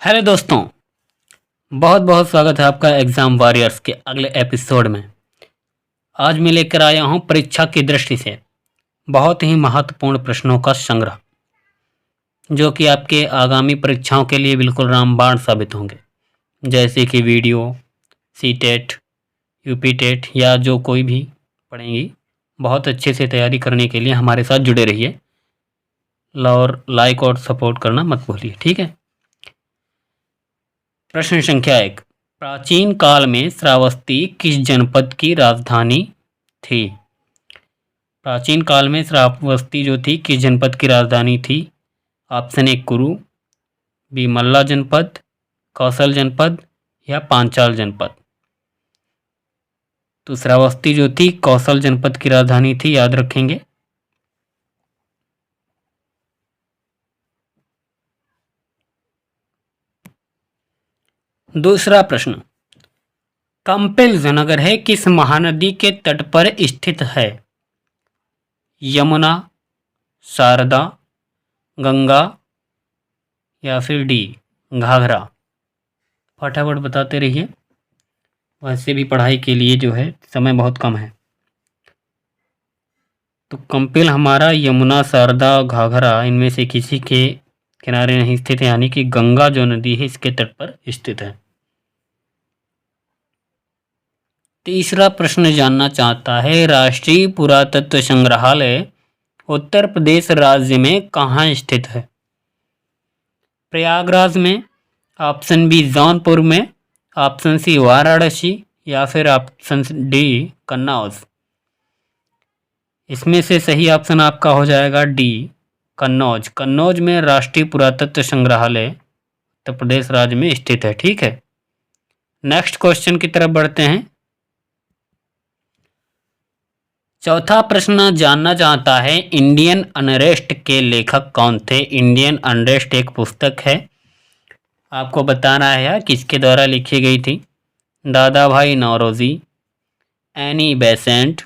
Hello दोस्तों, बहुत बहुत स्वागत है आपका एग्ज़ाम वॉरियर्स के अगले एपिसोड में। आज मैं लेकर आया हूं परीक्षा की दृष्टि से बहुत ही महत्वपूर्ण प्रश्नों का संग्रह, जो कि आपके आगामी परीक्षाओं के लिए बिल्कुल रामबाण साबित होंगे। जैसे कि video, CTET, UP TET या जो कोई भी पढ़ेंगी, बहुत अच्छे से तैयारी करने के लिए हमारे साथ जुड़े रहिए और लाइक और सपोर्ट करना मत भूलिए, ठीक है। प्रश्न संख्या 1। प्राचीन काल में श्रावस्ती किस जनपद की राजधानी थी? प्राचीन काल में श्रावस्ती जो थी किस जनपद की राजधानी थी? ऑप्शन ए कुरु, बी मल्ला जनपद, कौशल जनपद या पांचाल जनपद। तो श्रावस्ती जो थी कौशल जनपद की राजधानी थी, याद रखेंगे। दूसरा प्रश्न, कंपिल नगर है किस महानदी के तट पर स्थित है? यमुना, शारदा, गंगा या फिर डी घाघरा। फटाफट बताते रहिए, वैसे भी पढ़ाई के लिए जो है समय बहुत कम है। तो कंपिल हमारा यमुना, शारदा, घाघरा इनमें से किसी के किनारे नहीं स्थित है, यानी कि गंगा जो नदी है इसके तट पर स्थित है। तीसरा प्रश्न जानना चाहता है, राष्ट्रीय पुरातत्व संग्रहालय उत्तर प्रदेश राज्य में कहाँ स्थित है? प्रयागराज में, ऑप्शन बी जौनपुर में, ऑप्शन सी वाराणसी या फिर ऑप्शन डी कन्नौज। इसमें से सही ऑप्शन आपका हो जाएगा डी कन्नौज। कन्नौज में राष्ट्रीय पुरातत्व संग्रहालय उत्तर प्रदेश राज्य में स्थित है, ठीक है। नेक्स्ट क्वेश्चन की तरफ बढ़ते हैं। चौथा प्रश्न जानना चाहता है, इंडियन अनरेस्ट के लेखक कौन थे? इंडियन अनरेस्ट एक पुस्तक है, आपको बताना है किसके द्वारा लिखी गई थी। दादा भाई नौरोजी, एनी बेसेंट,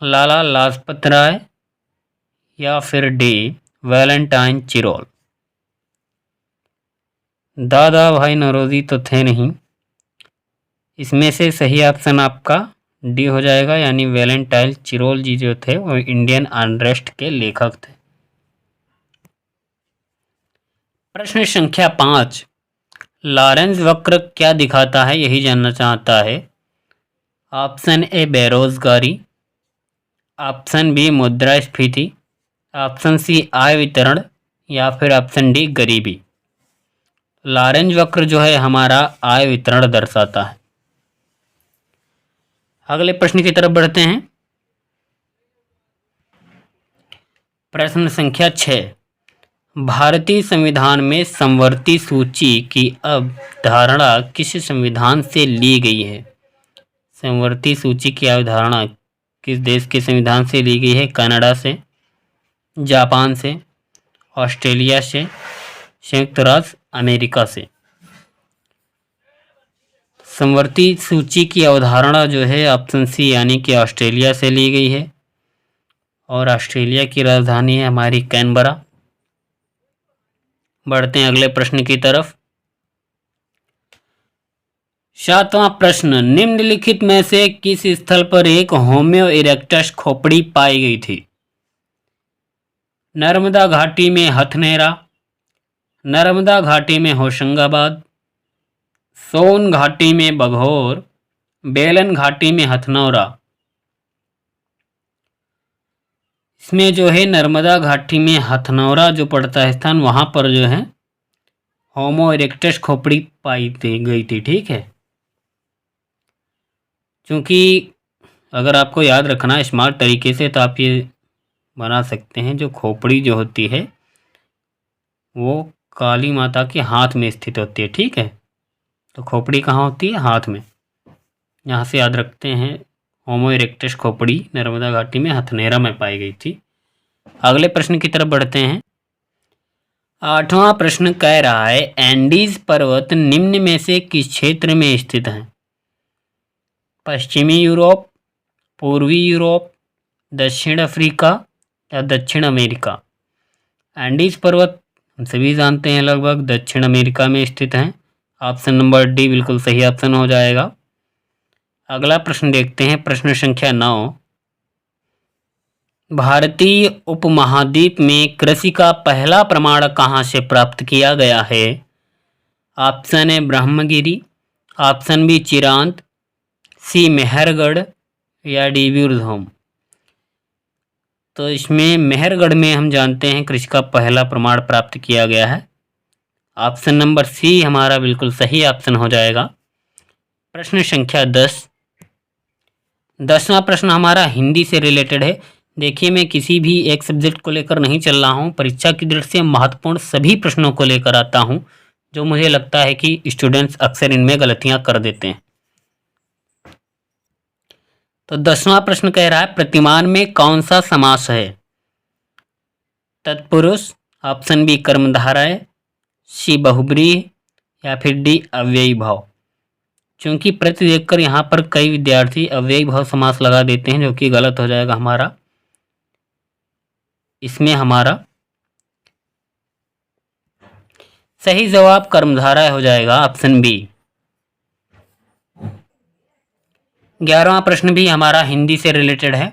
लाला लाजपत राय या फिर डी वैलेंटाइन चिरोल। दादा भाई नौरोजी तो थे नहीं, इसमें से सही ऑप्शन आपका डी हो जाएगा, यानी वैलेंटाइन चिरोल जी जो थे वो इंडियन अनरेस्ट के लेखक थे। प्रश्न संख्या 5, लॉरेंस वक्र क्या दिखाता है, यही जानना चाहता है। ऑप्शन ए बेरोजगारी, ऑप्शन बी मुद्रास्फीति, ऑप्शन सी आय वितरण या फिर ऑप्शन डी गरीबी। लॉरेंस वक्र जो है हमारा आय वितरण दर्शाता है। अगले प्रश्न की तरफ बढ़ते हैं। प्रश्न संख्या 6, भारतीय संविधान में समवर्ती सूची की अवधारणा किस संविधान से ली गई है? समवर्ती सूची की अवधारणा किस देश के संविधान से ली गई है? कनाडा से, जापान से, ऑस्ट्रेलिया से, संयुक्त राष्ट्र अमेरिका से। समवर्ती सूची की अवधारणा जो है ऑप्शन सी यानी कि ऑस्ट्रेलिया से ली गई है, और ऑस्ट्रेलिया की राजधानी है हमारी कैनबरा। बढ़ते हैं अगले प्रश्न की तरफ। 7वां प्रश्न, निम्नलिखित में से किस स्थल पर एक होमो इरेक्टस खोपड़ी पाई गई थी? नर्मदा घाटी में हथनेरा, नर्मदा घाटी में होशंगाबाद, सोन घाटी में बघौर, बेलन घाटी में हथनौरा। इसमें जो है नर्मदा घाटी में हथनौरा जो पड़ता है स्थान, वहाँ पर जो है होमो इरेक्टस खोपड़ी पाई गई थी, ठीक है। क्योंकि अगर आपको याद रखना है स्मार्ट तरीके से तो आप ये बना सकते हैं, जो खोपड़ी जो होती है वो काली माता के हाथ में स्थित होती है, ठीक है। तो खोपड़ी कहाँ होती है? हाथ में। यहाँ से याद रखते हैं होमो इरेक्टस खोपड़ी नर्मदा घाटी में हथनेरा में पाई गई थी। अगले प्रश्न की तरफ बढ़ते हैं। 8वां प्रश्न कह रहा है, एंडीज पर्वत निम्न में से किस क्षेत्र में स्थित है? पश्चिमी यूरोप, पूर्वी यूरोप, दक्षिण अफ्रीका या दक्षिण अमेरिका। एंडीज पर्वत हम सभी जानते हैं लगभग दक्षिण अमेरिका में स्थित हैं। ऑप्शन नंबर डी बिल्कुल सही ऑप्शन हो जाएगा। अगला प्रश्न देखते हैं, प्रश्न संख्या 9। भारतीय उपमहाद्वीप में कृषि का पहला प्रमाण कहाँ से प्राप्त किया गया है? Option A Brahmagiri, option B Chirand, C Mehrgarh या डी वीरभूम। तो इसमें मेहरगढ़ में हम जानते हैं कृषि का पहला प्रमाण प्राप्त किया गया है। ऑप्शन नंबर सी हमारा बिल्कुल सही ऑप्शन हो जाएगा। प्रश्न संख्या 10। 10वां प्रश्न हमारा हिंदी से रिलेटेड है। देखिए, मैं किसी भी एक सब्जेक्ट को लेकर नहीं चल रहा हूँ, परीक्षा की दृष्टि से महत्वपूर्ण सभी प्रश्नों को लेकर आता हूँ जो मुझे लगता है कि स्टूडेंट्स अक्सर इनमें गलतियाँ कर देते हैं। तो 10वां प्रश्न कह रहा है, प्रतिमान में कौन सा समास है? तत्पुरुष, ऑप्शन बी कर्मधारय, सी बहुब्रीहि या फिर डी अव्ययी भाव। क्योंकि प्रति देखकर यहाँ पर कई विद्यार्थी अव्ययी भाव समास लगा देते हैं, जो कि गलत हो जाएगा हमारा। इसमें हमारा सही जवाब कर्मधारय हो जाएगा, ऑप्शन बी। 11वां प्रश्न भी हमारा हिंदी से रिलेटेड है।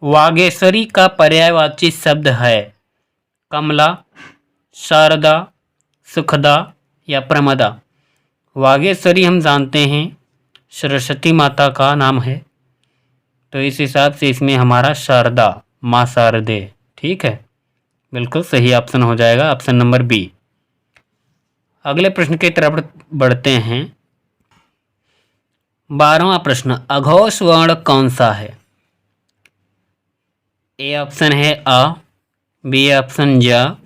वागेश्वरी का पर्यायवाची शब्द है कमला, शारदा, सुखदा या प्रमदा। वागेश्वरी हम जानते हैं सरस्वती माता का नाम है, तो इस हिसाब से इसमें हमारा शारदा, माँ शारदे, ठीक है, बिल्कुल सही ऑप्शन हो जाएगा, ऑप्शन नंबर बी। अगले प्रश्न की तरफ बढ़ते हैं। 12वां प्रश्न, अघोष वर्ण कौन सा है? ए ऑप्शन है अ, बी ऑप्शन ज,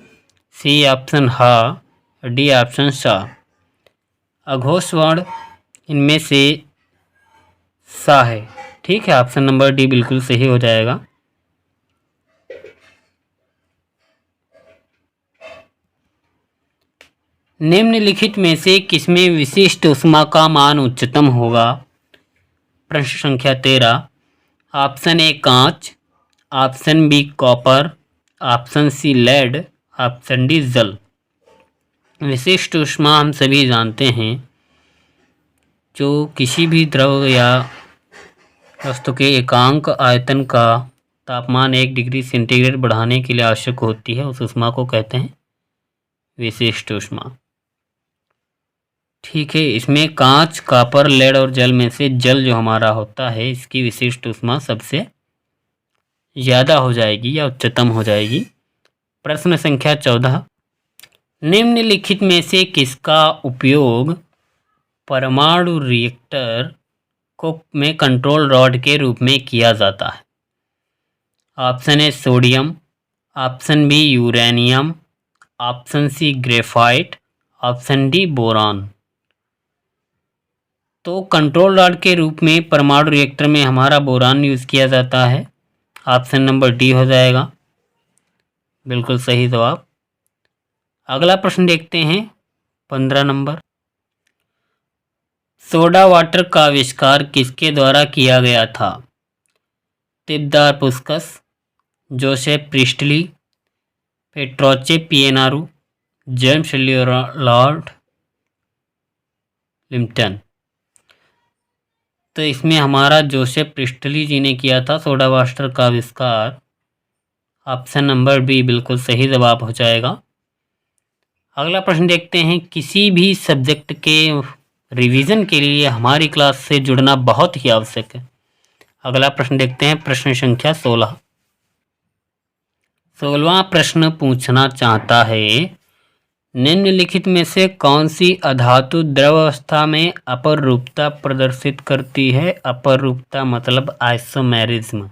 सी ऑप्शन ह, डी ऑप्शन स। अघोष वर्ण इनमें से सा है, ठीक है, ऑप्शन नंबर डी बिल्कुल सही हो जाएगा। निम्नलिखित में से किसमें विशिष्ट ऊष्मा का मान उच्चतम होगा? प्रश्न संख्या 13। ऑप्शन ए कांच, option B copper, option C lead, option D जल। विशिष्ट ऊष्मा हम सभी जानते हैं जो किसी भी द्रव या वस्तु के एकांक आयतन का तापमान 1 डिग्री सेंटीग्रेड बढ़ाने के लिए आवश्यक होती है, उस ऊष्मा को कहते हैं विशिष्ट ऊष्मा, ठीक है। इसमें कांच, कॉपर, लेड और जल में से जल जो हमारा होता है, इसकी विशिष्ट ऊष्मा सबसे ज़्यादा हो जाएगी या उच्चतम हो जाएगी। प्रश्न संख्या 14। निम्नलिखित में से किसका उपयोग परमाणु रिएक्टर को में कंट्रोल रॉड के रूप में किया जाता है? Option A sodium, option B uranium, option C graphite, option D boron. तो कंट्रोल रॉड के रूप में परमाणु रिएक्टर में हमारा बोरान यूज़ किया जाता है, ऑप्शन नंबर डी हो जाएगा, बिल्कुल सही जवाब। अगला प्रश्न देखते हैं 15 नंबर। सोडा वाटर का आविष्कार किसके द्वारा किया गया था? Tivadar Puskas, Joseph Priestley, Petrache Poenaru, James Lord Limpton. तो इसमें हमारा जोसेफ प्रिस्टली जी ने किया था सोडा वाटर का आविष्कार, ऑप्शन नंबर बी बिल्कुल सही जवाब हो जाएगा। अगला प्रश्न देखते हैं। किसी भी सब्जेक्ट के रिवीजन के लिए हमारी क्लास से जुड़ना बहुत ही आवश्यक है। अगला प्रश्न देखते हैं, प्रश्न संख्या 16। 16वां प्रश्न पूछना चाहता है, निम्नलिखित में से कौन सी अधातु द्रव अवस्था में अपरूपता प्रदर्शित करती है? अपरूपता मतलब आइसोमेरिज्म।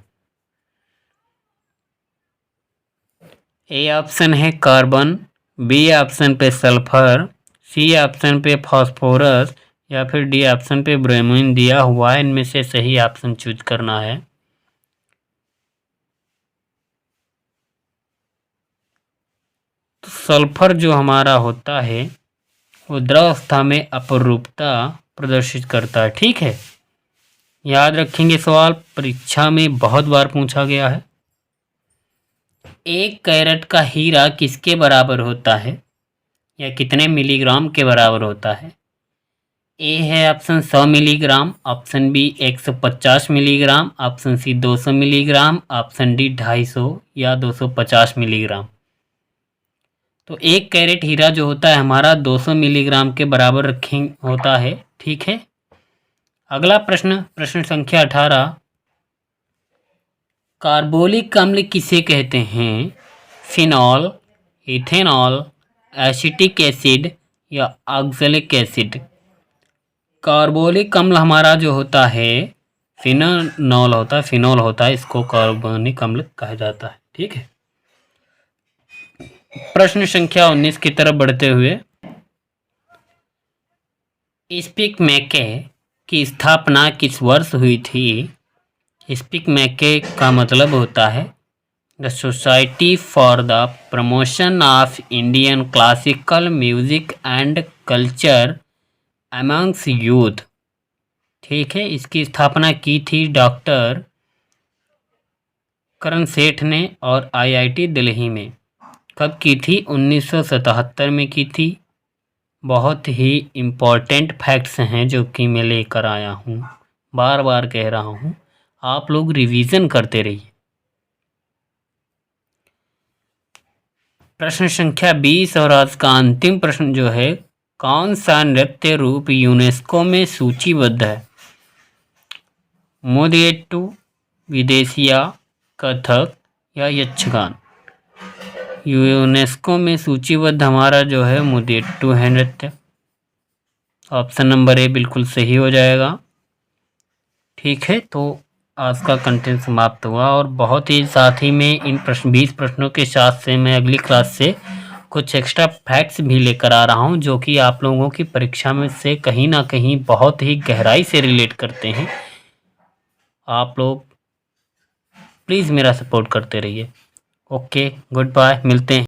ए ऑप्शन है कार्बन, बी ऑप्शन पे सल्फर, सी ऑप्शन पे फास्फोरस या फिर डी ऑप्शन पे ब्रोमीन दिया हुआ है। इनमें से सही ऑप्शन चूज करना है। तो सल्फर जो हमारा होता है वो द्रव अवस्था में अपरूपता प्रदर्शित करता है, ठीक है। याद रखेंगे, सवाल परीक्षा में बहुत बार पूछा गया है। 1 कैरेट का हीरा किसके बराबर होता है या कितने मिलीग्राम के बराबर होता है? ए है option 100 milligram, option B 150 milligram, option C 200 milligram, option D 250 या 250 मिलीग्राम। तो 1 कैरेट हीरा जो होता है हमारा 200 मिलीग्राम के बराबर होता है। ठीक है, अगला प्रश्न संख्या 18। कार्बोलिक अम्ल किसे कहते हैं? फिनॉल, इथेनॉल, एसिटिक एसिड या ऑक्सैलिक एसिड? कार्बोलिक अम्ल हमारा जो होता है फिनोल होता है, इसको कार्बोनिक अम्ल कहा जाता है। ठीक है, प्रश्न संख्या 19 की तरफ बढ़ते हुए, स्पीक मैके की स्थापना किस वर्ष हुई थी? स्पीक मैके का मतलब होता है the society for the promotion of Indian classical music and culture amongst youth. ठीक है, इसकी स्थापना की थी डॉक्टर करण सेठ ने और आईआईटी दिल्ली में। कब की थी? 1977 में की थी। बहुत ही इम्पोर्टेंट फैक्ट्स हैं जो कि मैं लेकर आया हूँ, बार बार कह रहा हूँ, आप लोग रिवीजन करते रहिए। प्रश्न संख्या 20 और आज का अंतिम प्रश्न जो है, कौन सा नृत्य रूप यूनेस्को में सूचीबद्ध है? मोदियट्टू, विदेशिया, कथक या यक्षगान? यूनेस्को में सूचीबद्ध हमारा जो है मोदियट्टू है नृत्य। ऑप्शन नंबर ए बिल्कुल सही हो जाएगा। ठीक है, तो आज का कंटेंट समाप्त हुआ और बहुत ही साथ ही में इन 20 प्रश्नों के साथ से मैं अगली क्लास से कुछ एक्स्ट्रा फैक्ट्स भी लेकर आ रहा हूं जो कि आप लोगों की परीक्षा में से कहीं ना कहीं बहुत ही गहराई से रिलेट करते हैं। आप लोग प्लीज़ मेरा सपोर्ट करते रहिए। ओके, गुड बाय, मिलते हैं।